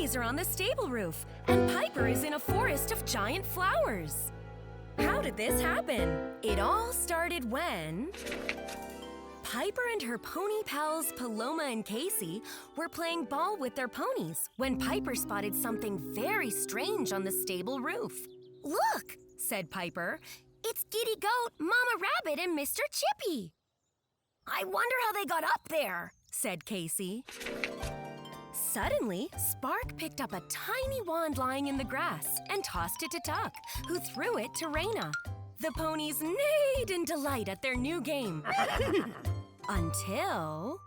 ponies are on the stable roof, and Piper is in a forest of giant flowers. How did this happen? It all started when Piper and her pony pals Paloma and Casey were playing ball with their ponies when Piper spotted something very strange on the stable roof. "Look," said Piper. "It's Giddy Goat, Mama Rabbit, and Mr. Chippy." "I wonder how they got up there," said Casey. Suddenly, Spark picked up a tiny wand lying in the grass and tossed it to Tuck, who threw it to Raina. The ponies neighed in delight at their new game. Until…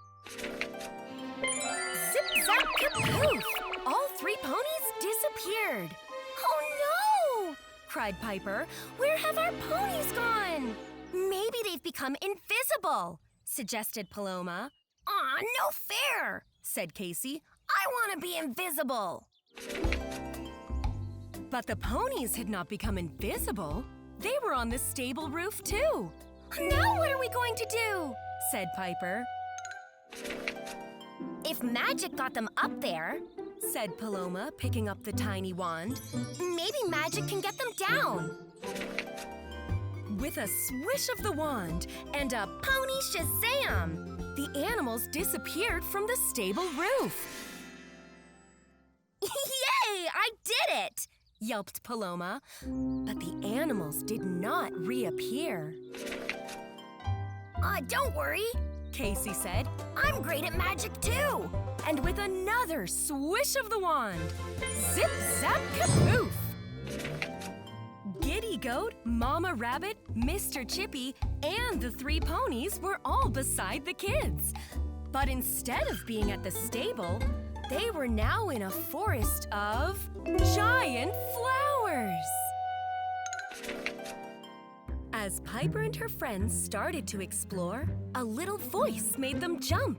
Zip-zap-kapoof! All three ponies disappeared. "Oh no!" cried Piper. "Where have our ponies gone?" "Maybe they've become invisible," suggested Paloma. "Aw, no fair," said Casey. "I want to be invisible." But the ponies had not become invisible. They were on the stable roof too. "Now what are we going to do?" said Piper. "If magic got them up there," said Paloma, picking up the tiny wand, "maybe magic can get them down." With a swish of the wand and a pony shazam, the animals disappeared from the stable roof. "Yay! I did it!" yelped Paloma. But the animals did not reappear. "Don't worry," Casey said. "I'm great at magic too." And with another swish of the wand, zip-zap-kapoof! Giddy Goat, Mama Rabbit, Mr. Chippy, and the three ponies were all beside the kids. But instead of being at the stable, they were now in a forest of giant flowers. As Piper and her friends started to explore, a little voice made them jump.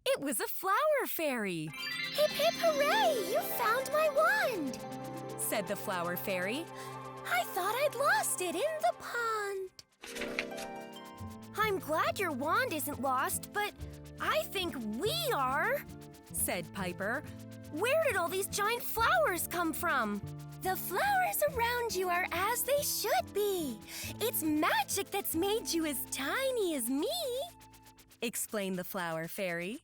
It was a flower fairy. "Hip, hip, hooray! You found my wand!" said the flower fairy. "I thought I'd lost it in the pond." "I'm glad your wand isn't lost, but I think we are," said Piper. "Where did all these giant flowers come from?" "The flowers around you are as they should be. It's magic that's made you as tiny as me," explained the flower fairy.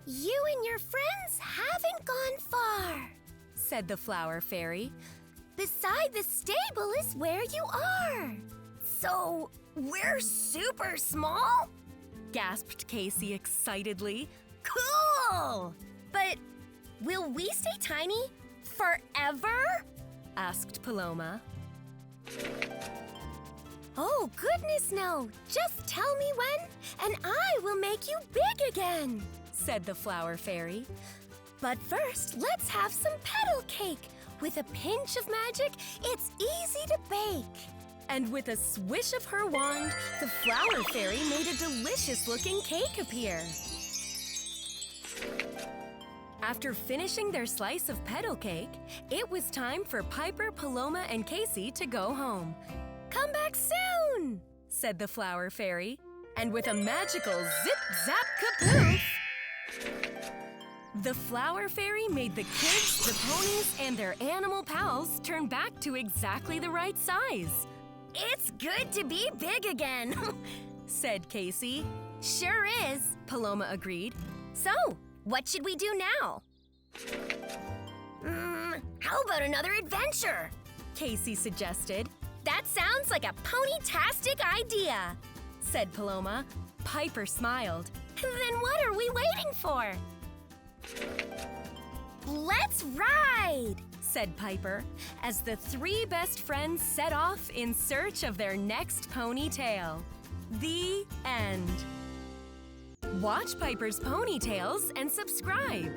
"You and your friends haven't gone far," said the flower fairy. "Beside the stable is where you are." "So, we're super small?" gasped Casey excitedly. "Cool! But will we stay tiny forever?" asked Paloma. "Oh, goodness no! Just tell me when, and I will make you big again," said the flower fairy. "But first, let's have some petal cake. With a pinch of magic, it's easy to bake." And with a swish of her wand, the flower fairy made a delicious-looking cake appear. After finishing their slice of petal cake, it was time for Piper, Paloma, and Casey to go home. "Come back soon," said the flower fairy. And with a magical zip-zap-kapoof, the flower fairy made the kids, the ponies, and their animal pals turn back to exactly the right size. "It's good to be big again," said Casey. "Sure is," Paloma agreed. "So, what should we do now?" How about another adventure?" Casey suggested. "That sounds like a pony-tastic idea," said Paloma. Piper smiled. "Then what are we waiting for?" "Let's ride!" said Piper, as the three best friends set off in search of their next ponytail. The end. Watch Piper's Ponytails and subscribe.